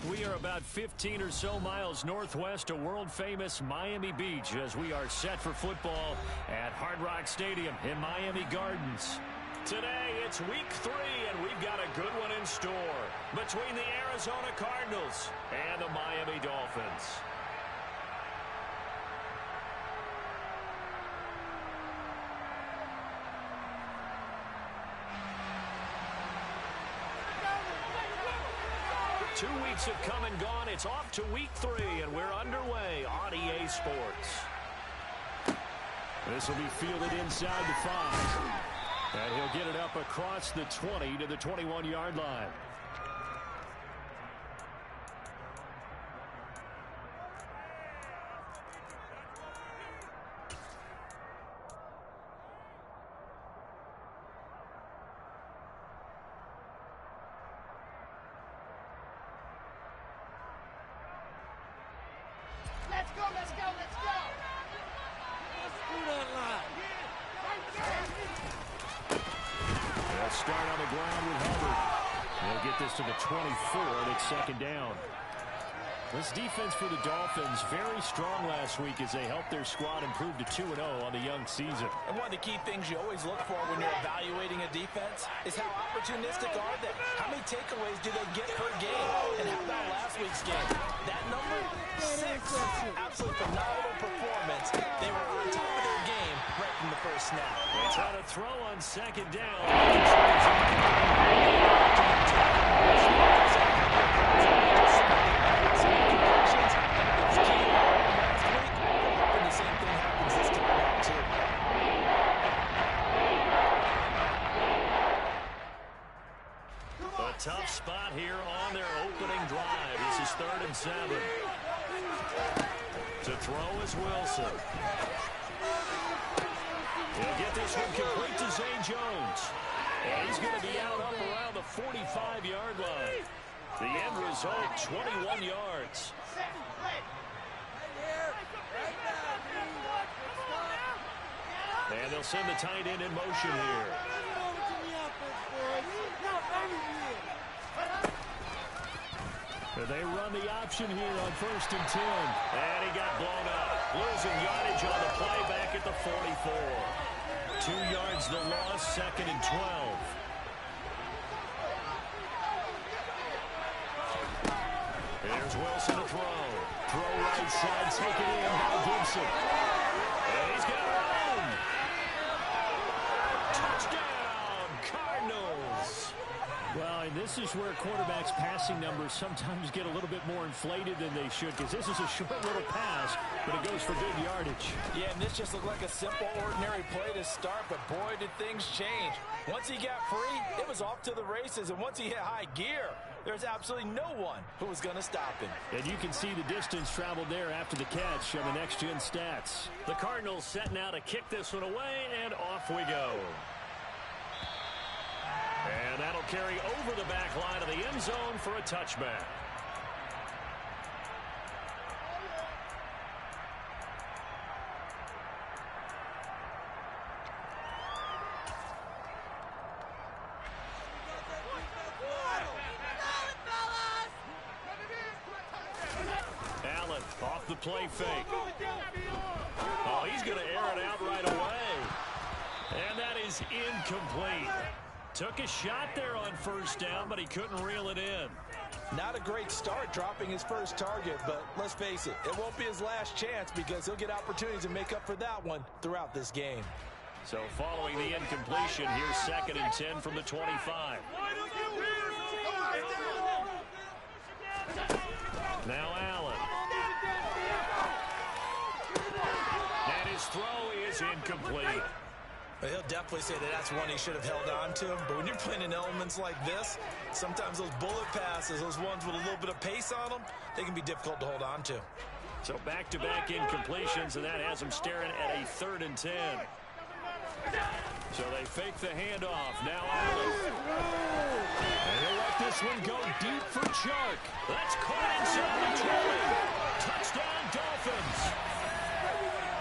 We are about 15 or so miles northwest of world-famous Miami Beach as we are set for football at Hard Rock Stadium in Miami Gardens. Today, it's week 3, and we've got a good one in store between the Arizona Cardinals and the Miami Dolphins. Two weeks have come and gone. It's off to week 3, and we're underway on EA Sports. This will be fielded inside the 5. And he'll get it up across the 20 to the 21-yard line. Let's go, let's go, let's go! Let's do that line. They'll start on the ground with Hubbard. They'll get this to the 24, and it's second down. This defense for the Dolphins, very strong last week as they helped their squad improve to 2-0 on the young season. And one of the key things you always look for when you're evaluating a defense is how opportunistic are they? How many takeaways do they get per game? And how about last week's game? That number, 6. Absolutely phenomenal performance. They were on top of their game right from the first snap. They try to throw on second down. Tough spot here on their opening drive. This is 3rd and 7. To throw is Wilson. He'll get this one complete to Zay Jones. And he's going to be out up around the 45-yard line. The end result, 21 yards. And they'll send the tight end in motion here. They run the option here on 1st and 10. And he got blown up. Losing yardage on the play back at the 44. 2 yards the loss, 2nd and 12. Here's Wilson to throw. Throw right side, take it in by Gibson. And he's got a run. Touchdown, Cardinals. Well, and this is where quarterbacks' passing numbers sometimes get a little bit more inflated than they should, because this is a short little pass, but it goes for good yardage. Yeah, and this just looked like a simple, ordinary play to start, but boy, did things change. Once he got free, it was off to the races, and once he hit high gear, there's absolutely no one who was going to stop him. And you can see the distance traveled there after the catch on the next-gen stats. The Cardinals setting out to kick this one away, and off we go. And that'll carry over the back line of the end zone for a touchback. Allen off the play fake. Oh, he's going to air it out right away. And that is incomplete. Took a shot there on 1st down, but he couldn't reel it in. Not a great start dropping his first target, but let's face it, it won't be his last chance because he'll get opportunities to make up for that one throughout this game. So following the incompletion, here's 2nd and 10 from the 25. Now Allen. And his throw is incomplete. He'll definitely say that that's one he should have held on to. But when you're playing in elements like this, sometimes those bullet passes, those ones with a little bit of pace on them, they can be difficult to hold on to. So back-to-back incompletions, and that has him staring at a 3rd and 10. So they fake the handoff. Now Allen. And he'll let this one go deep for Chark. That's caught inside the 20. Touchdown, Dolphins.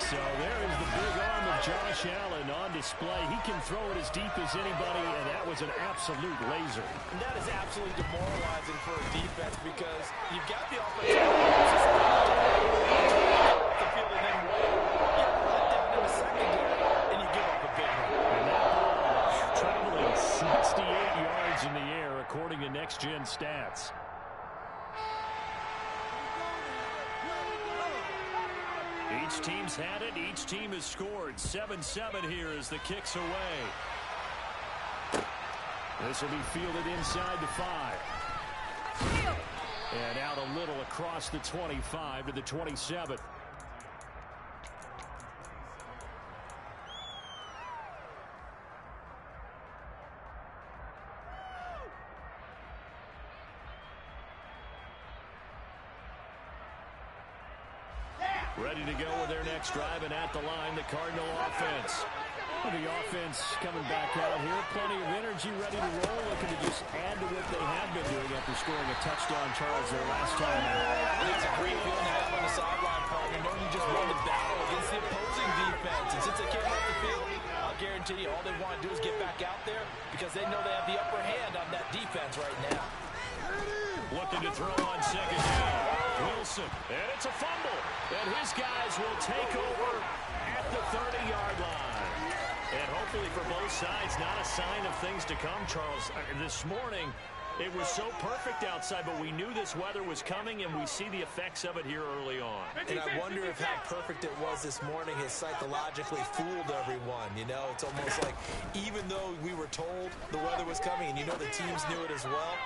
So there is the big arm of Josh Allen on display. He can throw it as deep as anybody, and that was an absolute laser. And that is absolutely demoralizing for a defense because you've got the offensive the field and then wait. You let down in the secondary, and you give up a big one. And that ball traveling 68 yards in the air, according to Next Gen Stats. Each team's had it. Each team has scored. 7-7 here as the kick's away. This will be fielded inside the 5. And out a little across the 25 to the 27. Ready to go with their next drive, and at the line, the Cardinal offense. The offense coming back out here. Plenty of energy, ready to roll, looking to just add to what they have been doing after scoring a touchdown, Charles, their last time out. It's a great feeling to have on the sideline, partner, knowing you just won the battle against the opposing defense. And since they can't hit the field, I'll guarantee you all they want to do is get back out there because they know they have the upper hand on that defense right now. Looking to throw on second down. Wilson, and it's a fumble. And his guys will take over at the 30-yard line. And hopefully for both sides, not a sign of things to come, Charles. This morning, it was so perfect outside, but we knew this weather was coming, and we see the effects of it here early on. And I wonder if how perfect it was this morning has psychologically fooled everyone. You know, it's almost like even though we were told the weather was coming, and you know the teams knew it as well,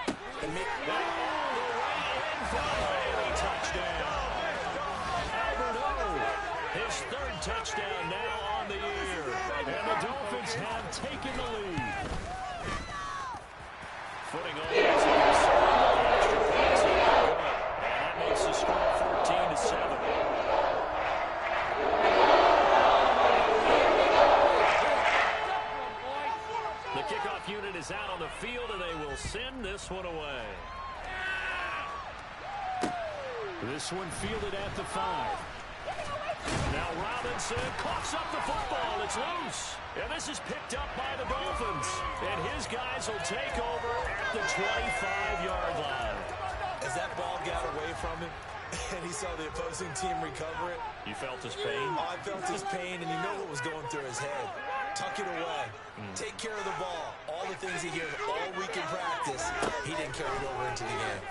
and touchdown. Albert O, his third touchdown now on the year. And the Dolphins have taken the lead. Footing on this extra pass. And that makes the score 14-7. The kickoff unit is out on the field, and they will send this one away. This one fielded at the 5. Now Robinson coughs up the football. It's loose. And this is picked up by the Dolphins. And his guys will take over at the 25-yard line. As that ball got away from him, and he saw the opposing team recover it. You felt his pain? Oh, I felt his pain, and you know what was going through his head. Tuck it away. Take care of the ball. All the things he hears all week in practice, he didn't carry it over into the game.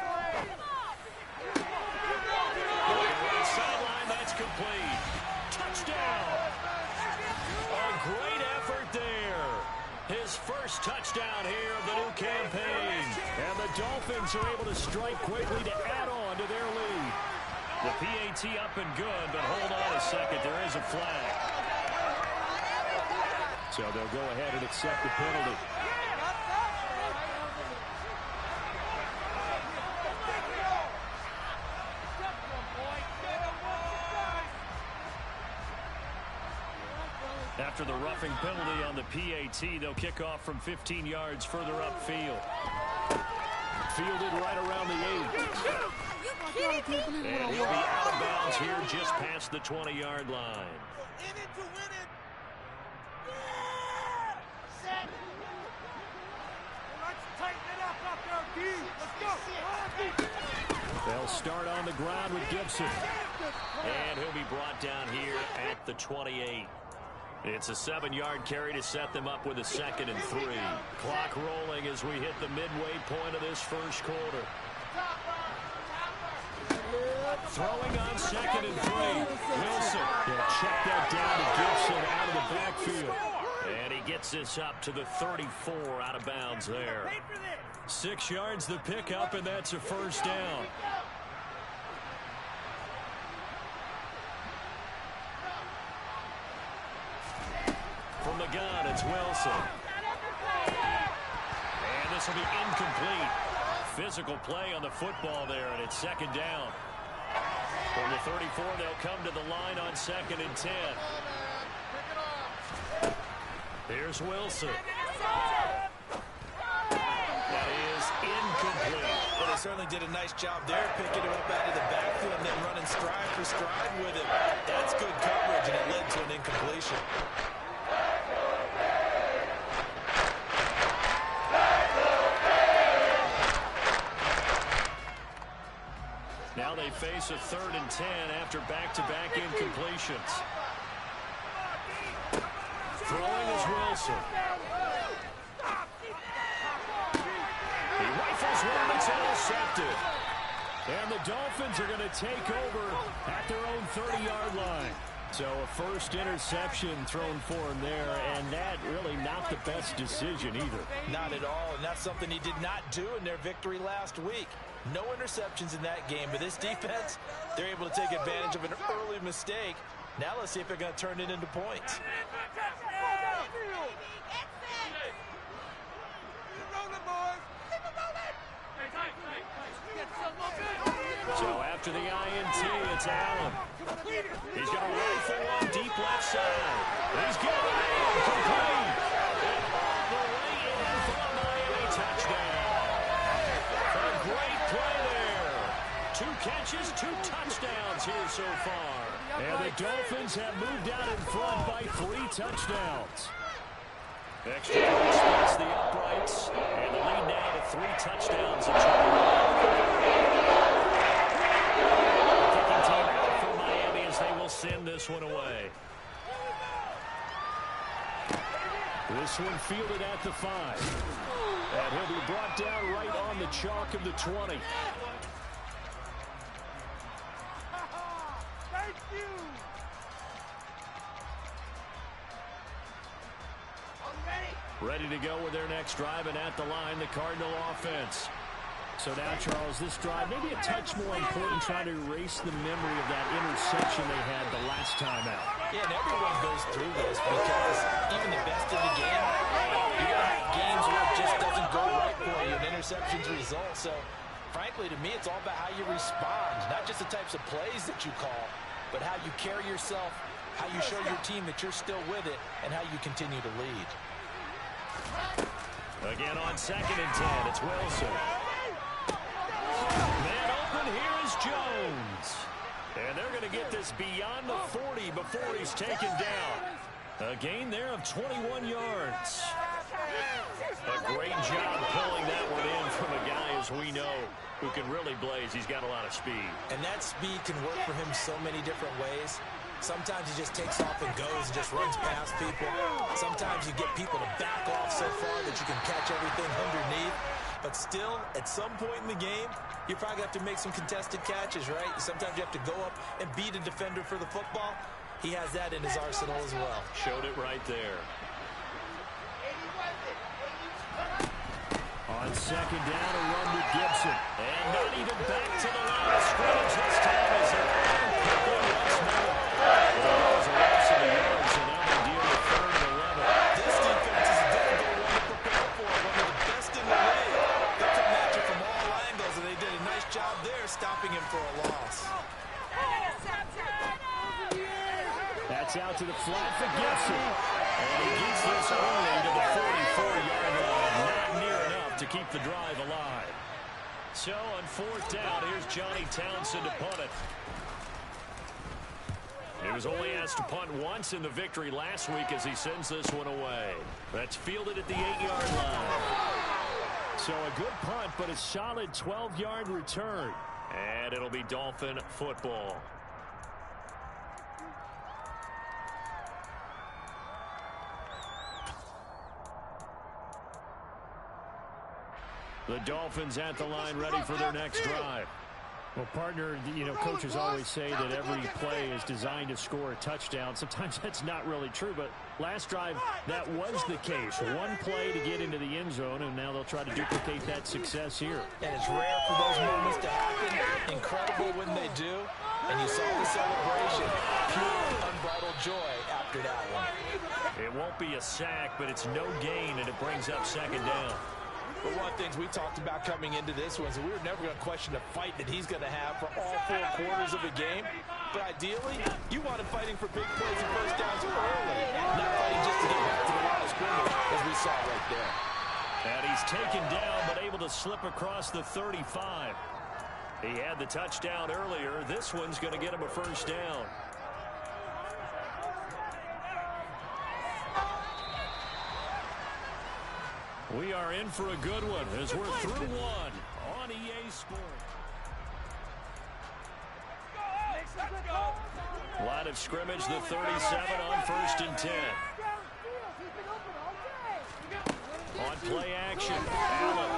Sideline, that's complete. Touchdown. A great effort there. His first touchdown here of the new campaign. And the Dolphins are able to strike quickly to add on to their lead. The PAT up and good, but hold on a second. There is a flag. So they'll go ahead and accept the penalty. After the roughing penalty on the PAT, they'll kick off from 15 yards further upfield. Fielded right around the 8. And he'll be out of bounds here just past the 20-yard line. In it to win it. Let's tighten it up there, D. Let's go. They'll start on the ground with Gibson. And he'll be brought down here at the 28. It's a 7-yard carry to set them up with a 2nd and 3. Clock rolling as we hit the midway point of this first quarter. Throwing on 2nd and 3. Wilson. He'll check that down to Gibson out of the backfield. And he gets this up to the 34 out of bounds there. 6 yards the pickup, and that's a first down. From the gun, it's Wilson. And this will be incomplete. Physical play on the football there, and it's 2nd down. From the 34, they'll come to the line on 2nd and 10. Here's Wilson. That is incomplete. But as certainly did a nice job there, picking him up out of the backfield and then running stride for stride with him. That's good coverage, and it led to an incompletion. Now they face a 3rd and 10 after back-to-back incompletions. Throwing is Wilson. He rifles one that's intercepted. And the Dolphins are going to take over at their own 30-yard line. So a first interception thrown for him there, and that really not the best decision either. Not at all, and that's something he did not do in their victory last week. No interceptions in that game, but this defense, they're able to take advantage of an early mistake. Now let's see if they're going to turn it into points. So after the INT, it's Allen. He's going to rifle one deep left side. He's going to complete. And all the way in for a Miami touchdown. A great play there. 2 catches, 2 touchdowns here so far. And the Dolphins have moved out in front by 3 touchdowns. Extra point splits the uprights. And the lead now to 3 touchdowns and 21. They will send this one away. This one fielded at the 5. And he'll be brought down right on the chalk of the 20. Thank you. Ready to go with their next drive, and at the line, the Cardinal offense. So now, Charles, this drive maybe a touch more important, trying to erase the memory of that interception they had the last time out. Yeah, and everyone goes through this because even the best of the game, you're going to have games where it just doesn't go right for you, and interceptions result. So, frankly, to me, it's all about how you respond, not just the types of plays that you call, but how you carry yourself, how you show your team that you're still with it, and how you continue to lead. Again on 2nd and 10, it's Wilson. Man open, here is Jones. And they're going to get this beyond the 40 before he's taken down. A gain there of 21 yards. A great job pulling that one in from a guy, as we know, who can really blaze. He's got a lot of speed. And that speed can work for him so many different ways. Sometimes he just takes off and goes and just runs past people. Sometimes you get people to back off so far that you can catch everything underneath. But still, at some point in the game, you probably have to make some contested catches, right? Sometimes you have to go up and beat a defender for the football. He has that in his arsenal as well. Showed it right there. On 2nd down, a run with Gibson. And not even back to the line of scrimmage this time as they're out quickly once more. Well, it was a loss of the yards, so now they deal with 3rd and 11. This defense is a difficult one to prepare for. One of the best in the league. They can match it from all angles, and they did a nice job there stopping him for a loss. That's out to the flat for Gibson. And he gets this only to the 44-yard line. Not near enough to keep the drive alive. So on 4th down, here's Johnny Townsend to punt it. He was only asked to punt once in the victory last week as he sends this one away. That's fielded at the 8-yard line. So a good punt, but a solid 12-yard return. And it'll be Dolphin football. The Dolphins at the line, ready for their next drive. Well, partner, you know, coaches always say that every play is designed to score a touchdown. Sometimes that's not really true, but last drive, that was the case. One play to get into the end zone, and now they'll try to duplicate that success here. And it's rare for those moments to happen. Incredible when they do. And you saw the celebration. Pure, unbridled joy after that one. It won't be a sack, but it's no gain, and it brings up 2nd down. But one of the things we talked about coming into this was we were never going to question the fight that he's going to have for all 4 quarters of a game. But ideally, you want him fighting for big plays and first downs early, not fighting just to get back to the line of scrimmage, as we saw right there. And he's taken down, but able to slip across the 35. He had the touchdown earlier. This one's going to get him a first down. We are in for a good one as we're through one on EA Sports. Line of scrimmage, the 37 on 1st and 10. On play action, Allen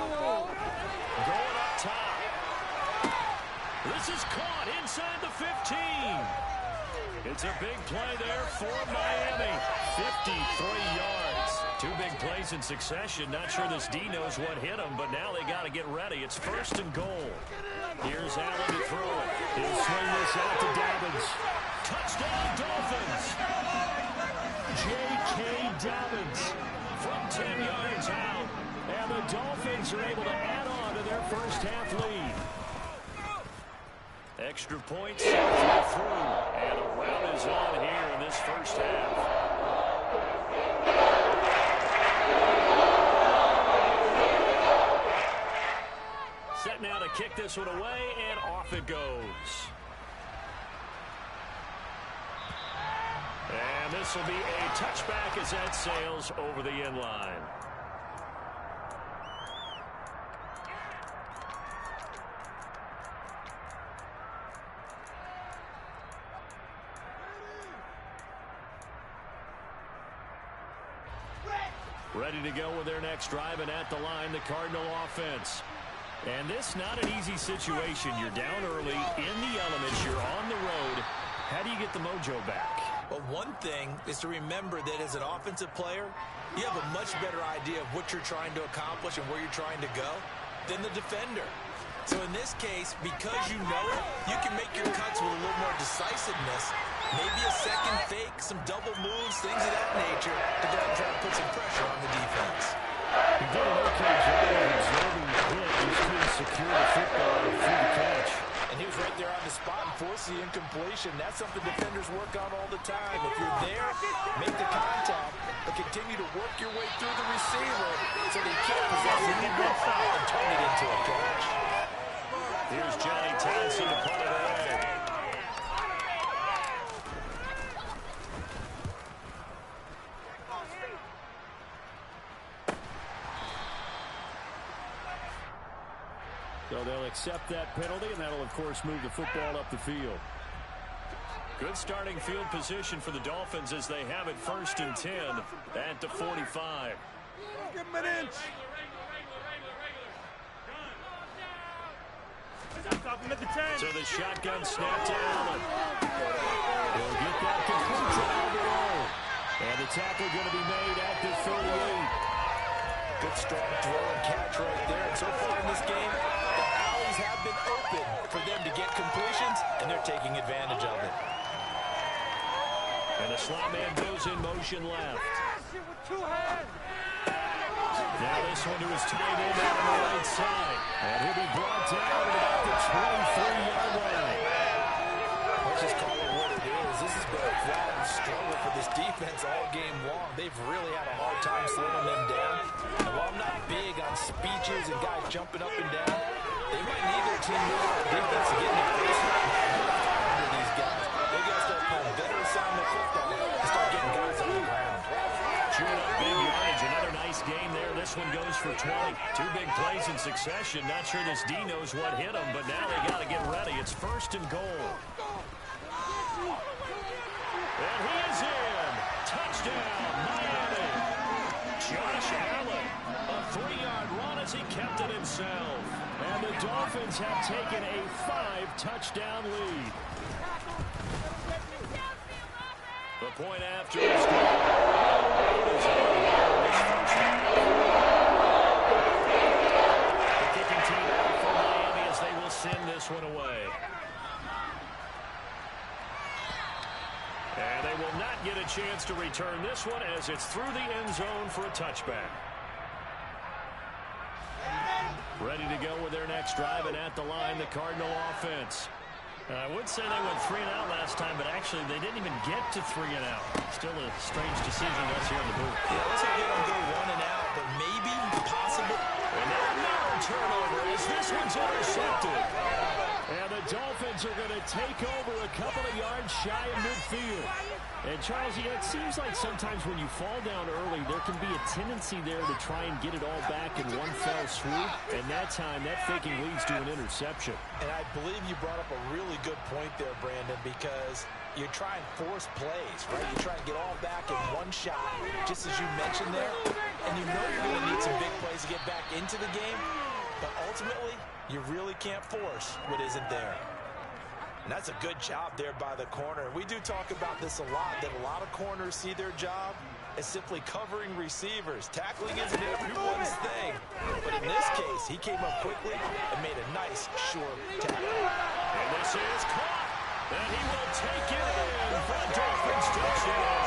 going up top. This is caught inside the 15. It's a big play there for Miami. 53 yards. 2 big plays in succession. Not sure this D knows what hit him, but now they got to get ready. It's 1st and goal. Here's Allen to throw it. He'll swing this out to Dobbins. Touchdown, Dolphins. J.K. Dobbins from 10 yards out. And the Dolphins are able to add on to their first half lead. Extra points through. And a rout is on here in this first half. Set now to kick this one away, and off it goes. And this will be a touchback as that sails over the end line. Ready to go with their next drive, and at the line, the Cardinal offense. And this not an easy situation. You're down early, in the elements, you're on the road. How do you get the mojo back? Well, one thing is to remember that as an offensive player, you have a much better idea of what you're trying to accomplish and where you're trying to go than the defender. So in this case, because you know it, you can make your cuts with a little more decisiveness. Maybe a second fake, some double moves, things of that nature to go and try to put some pressure on the defense. He did an okay job of observing the hit. He couldn't secure the football through the catch. And he was right there on the spot and forced the incompletion. That's something defenders work on all the time. If you're there, make the contact, but continue to work your way through the receiver so that you can't possess it and turn it into a catch. Here's Johnny Townsend to punt it away. So they'll accept that penalty, and that'll, of course, move the football up the field. Good starting field position for the Dolphins as they have it 1st and 10 at the 45. Give him an inch. So the shotgun snap to Allen. He'll get that complete to Alvaro. And the tackle going to be made at the 38. Good strong throw and catch right there. And so far in this game, the alleys have been open for them to get completions, and they're taking advantage of it. And the slot man goes in motion left. Now this one to his tight end out on the right side. And he'll be brought down at about the 23-yard line. Let's just call it what it is. This has been a flat-out struggle for this defense all game long. They've really had a hard time slowing them down. And while I'm not big on speeches and guys jumping up and down, they might need their team more on defense to get in the face under these guys. They got to start playing better assignment football and start getting guys on the ground. Chewing up big yardage. Another nice game there. This one goes for 20. 2 big plays in succession. Not sure this D knows what hit him, but now they got to get ready. It's 1st and goal. And he is in. Touchdown, Miami. Josh Allen, a 3-yard run as he kept it himself. And the Dolphins have taken a 5-touchdown lead. The point after is the kicking team out for Miami as they will send this one away. And they will not get a chance to return this one as it's through the end zone for a touchback. Ready to go with their next drive, and at the line, the Cardinal offense. I would say they went 3 and out last time, but actually they didn't even get to 3 and out. Still a strange decision that's here in the booth. Yeah, let's not get them go 1 and out, but maybe, possibly, as this one's intercepted. And the Dolphins are going to take over a couple of yards shy of midfield. And, Charles, it seems like sometimes when you fall down early, there can be a tendency there to try and get it all back in one fell swoop. And that time, that faking leads to an interception. And I believe you brought up a really good point there, Brandon, because you try and force plays, right? You try and get all back in one shot, just as you mentioned there. And you know you're going to need some big plays to get back into the game. But ultimately, you really can't force what isn't there. And that's a good job there by the corner. We do talk about this a lot, that a lot of corners see their job as simply covering receivers. Tackling isn't everyone's thing. But in this case, he came up quickly and made a nice, short tackle. And this is caught. And he will take it in for a Dolphins touchdown.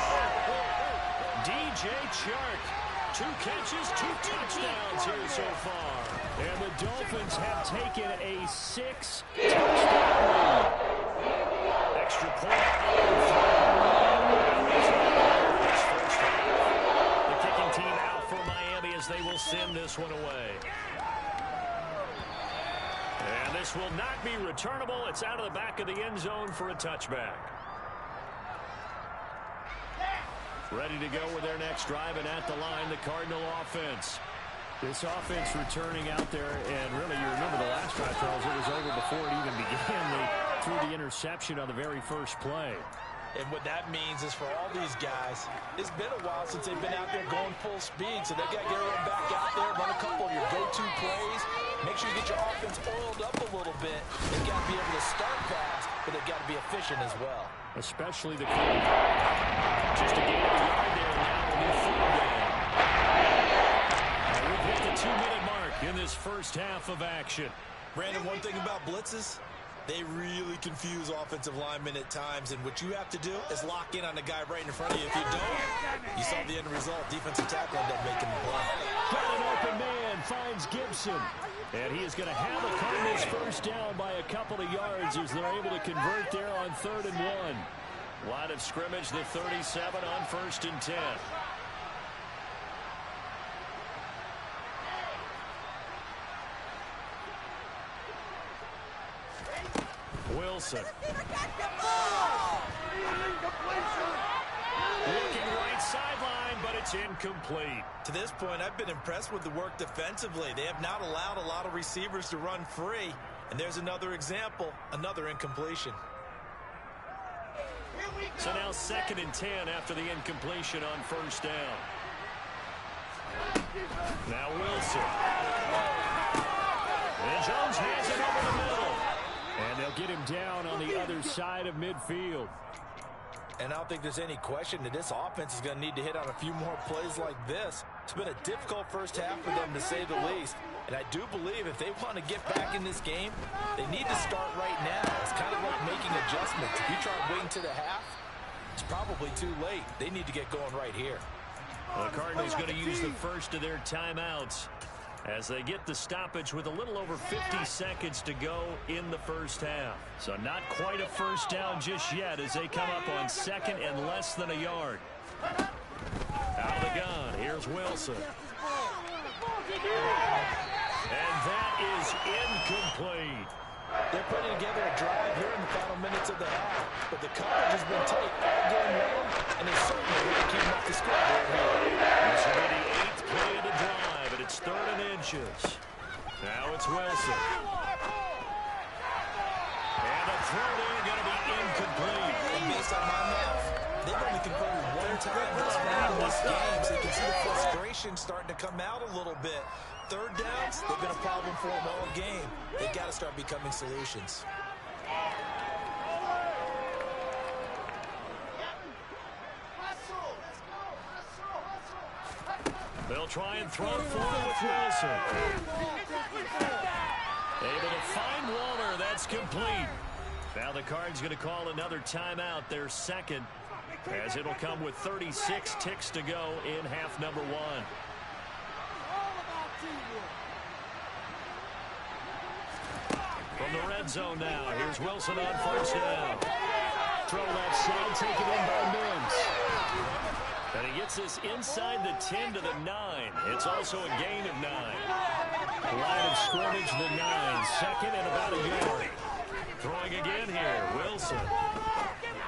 DJ Chark. 2 catches, 2 touchdowns here so far. And the Dolphins have taken a 6-touchdown lead. Extra point. The kicking team out for Miami as they will send this one away. And this will not be returnable. It's out of the back of the end zone for a touchback. Ready to go with their next drive, and at the line, the Cardinal offense. This offense returning out there, and really, you remember the last drive, Charles, it was over before it even began. They threw the interception on the very first play. And what that means is for all these guys, it's been a while since they've been out there going full speed, so they got to get everyone back out there, run a couple of your go-to plays, make sure you get your offense oiled up a little bit. They've got to be able to start fast, but they've got to be efficient as well. Especially the quarterback. Just a gain of a yard there now, a new 4 down. We've hit the 2-minute mark in this first half of action. Brandon, one thing about blitzes, they really confuse offensive linemen at times, and what you have to do is lock in on the guy right in front of you. If you don't, you saw the end result. Defensive tackle ended up making the play. Got an open man, finds Gibson. And he is going to have the Cardinals first down by a couple of yards as they're able to convert there on 3rd and 1. Line of scrimmage, the 37 on 1st and 10. Wilson. Looking right sideline, but it's incomplete. To this point, I've been impressed with the work defensively. They have not allowed a lot of receivers to run free. And there's another example, another incompletion. So now 2nd and 10 after the incompletion on 1st down. Now Wilson. And Jones has it over the middle. And they'll get him down on the other side of midfield. And I don't think there's any question that this offense is going to need to hit on a few more plays like this. It's been a difficult first half for them, to say the least. And I do believe if they want to get back in this game, they need to start right now. It's kind of like making adjustments. If you try waiting to the half, it's probably too late. They need to get going right here. Well, the Cardinals going to use the first of their timeouts as they get the stoppage with a little over 50 seconds to go in the first half. So not quite a first down just yet as they come up on 2nd and less than a yard. Out of the gun, here's Wilson. And that is incomplete. They're putting together a drive here in the final minutes of the half, but the coverage has been tight all game long, and they certainly really came up to score here. This will be the 8th play of the drive, and it's 3rd and inches. Now it's Wilson. And the throw there going to be incomplete. And based on my math, they've only converted 1 time this far in this game, so you can see the frustration starting to come out a little bit. 3rd downs, they've been a problem for them all game. They've got to start becoming solutions. They'll try and throw forward with Wilson. Able to find Waller. That's complete. Now the Cards going to call another timeout, their 2nd, as it'll come with 36 ticks to go in half number 1. From the red zone now, here's Wilson on 1st down. Throw left side, taken in by Mims. And he gets this inside the 10 to the 9. It's also a gain of 9. Line of scrimmage, the 9. Second and about a yard. Throwing again here, Wilson.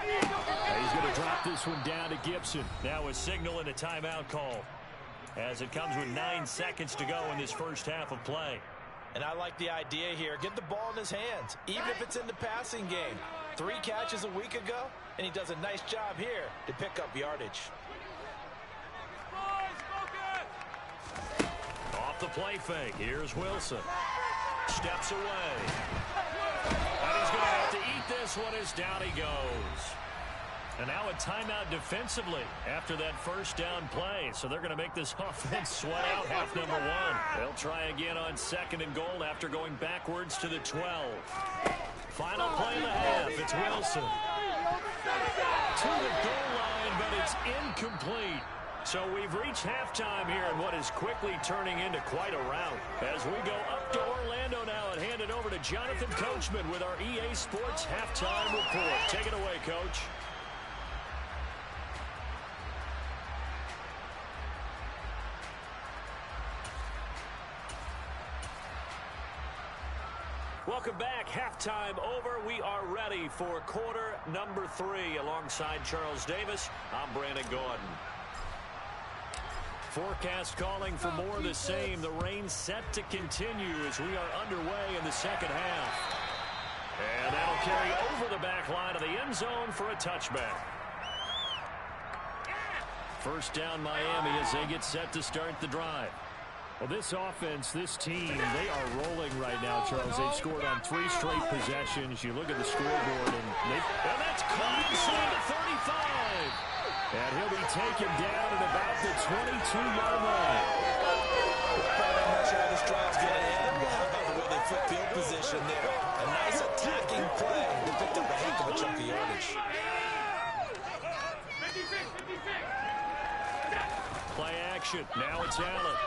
He's going to drop this one down to Gibson. Now a signal and a timeout call, as it comes with 9 seconds to go in this first half of play. And I like the idea here. Get the ball in his hands, even if it's in the passing game. 3 catches a week ago, and he does a nice job here to pick up yardage. Off the play fake. Here's Wilson. Steps away. And he's going to have to eat this one as down he goes. And now a timeout defensively after that first down play. So they're going to make this offense sweat out half number 1. They'll try again on second and goal after going backwards to the 12. Final play of the half. It's Wilson. To the goal line, but it's incomplete. So we've reached halftime here in what is quickly turning into quite a rout. As we go up to Orlando now and hand it over to Jonathan Coachman with our EA Sports Halftime Report. Take it away, Coach. Welcome back. Halftime over. We are ready for quarter number 3. Alongside Charles Davis, I'm Brandon Gordon. Forecast calling for more of the same. The rain set to continue as we are underway in the second half. And that'll carry over the back line of the end zone for a touchback. First down Miami as they get set to start the drive. Well, this offense, this team, they are rolling right now, Charles. They've scored on 3 straight possessions. You look at the scoreboard, and that's caught inside the 35. And he'll be taken down at about the 22-yard line. I'm not sure how this drive's going to end, but how about the way they flip field position there? A nice attacking play. They picked up a heck of a chunk of yardage. Play action. Now it's Allen.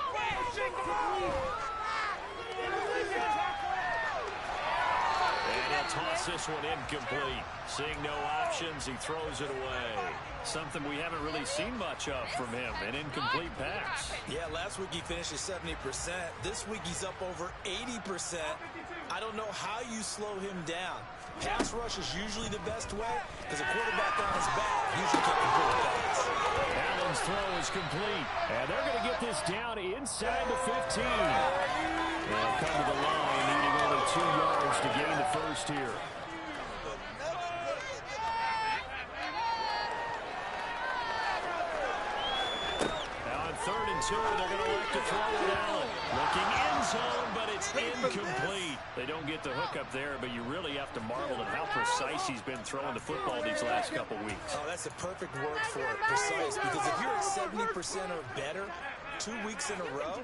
And he'll toss this one incomplete. Seeing no options, he throws it away. Something we haven't really seen much of from him, an incomplete pass. Yeah, last week he finished at 70%. This week he's up over 80%. I don't know how you slow him down. Pass rush is usually the best way because a quarterback on his back usually can't complete a pass. Allen's throw is complete, and they're going to get this down inside the 15. They'll come to the line, needing only 2 yards to gain the first here. Now on 3rd and 2, they're going to look to throw it Allen. Looking end zone, but it's incomplete. They don't get the hook up there, but you really have to marvel at how precise he's been throwing the football these last couple weeks. Oh, that's the perfect word for it, precise, because if you're at 70% or better 2 weeks in a row,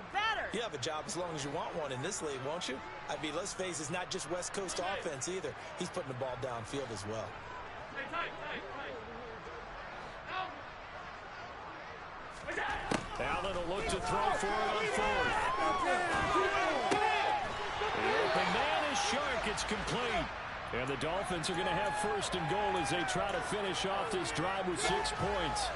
you have a job as long as you want one in this league, won't you? I mean, let's face it, it's not just West Coast offense either. He's putting the ball downfield as well. Allen will look to throw for it on 4th. The open man is Shark. It's complete. And the Dolphins are going to have 1st and goal as they try to finish off this drive with 6 points.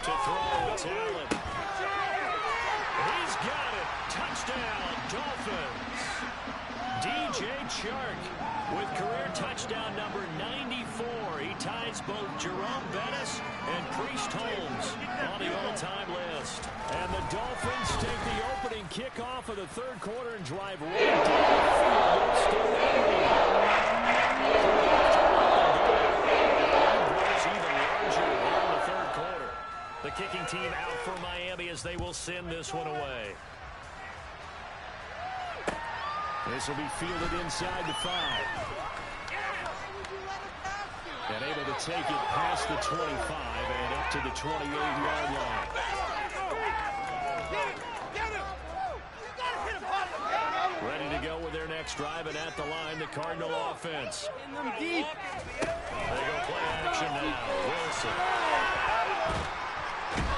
To throw, it's Allen. He's got it. Touchdown, Dolphins. DJ Chark with career touchdown number 94. He ties both Jerome Bettis and Priest Holmes on the all-time list. And the Dolphins take the opening kickoff of the 3rd quarter and drive right down the field. Still the kicking team out for Miami as they will send this one away. This will be fielded inside the 5. And able to take it past the 25 and up to the 28-yard line. Ready to go with their next drive, and at the line, the Cardinal offense. They go play action now. Wilson.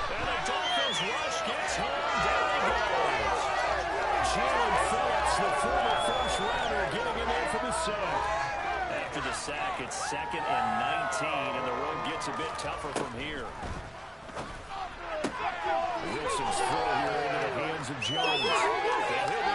And the Dolphins rush gets home. Down he goes. Jalen Phillips, the former first rounder, getting in there for the sack. 2nd and 19, and the road gets a bit tougher from here. Wilson's throw here into the hands of Jones. And he'll